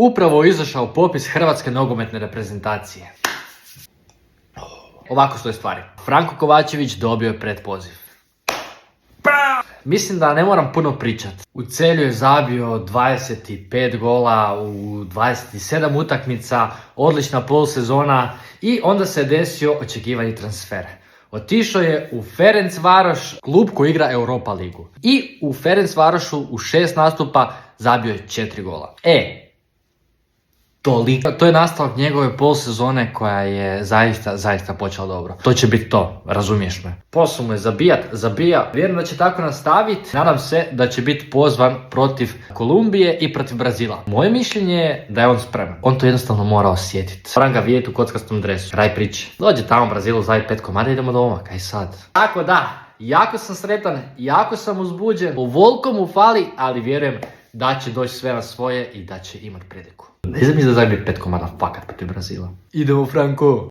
Upravo je izašao popis hrvatske nogometne reprezentacije. Ovako stoje stvari. Franko Kovačević dobio je pretpoziv. Mislim da ne moram puno pričati. U Celju je zabio 25 gola u 27 utakmica, odlična polsezona i onda se desio očekivani transfer. Otišao je u Ferencvaroš, klub koji igra Europa ligu. I u Ferencvarošu u 6 nastupa zabio je 4 gola. Toliko. To je nastavak njegove polsezone koja je zaista počela dobro. To će biti to, razumiješ me. Posao mu je zabija. Vjerujem da će tako nastaviti. Nadam se da će biti pozvan protiv Kolumbije i protiv Brazila. Moje mišljenje je da je on spreman. On to jednostavno mora osjetiti. Moram ga vidjeti u kockastom dresu. Kraj priče. Dođe tamo u Brazilu, zavi 5 komada, idemo doma. Kaj sad? Tako da, jako sam sretan, jako sam uzbuđen. Ovoliko mu fali, ali vjerujem da će doći sve na svoje i da će imati priliku. Ne znam da zabi 5 komada fakat protiv Brazila. Idemo Franko!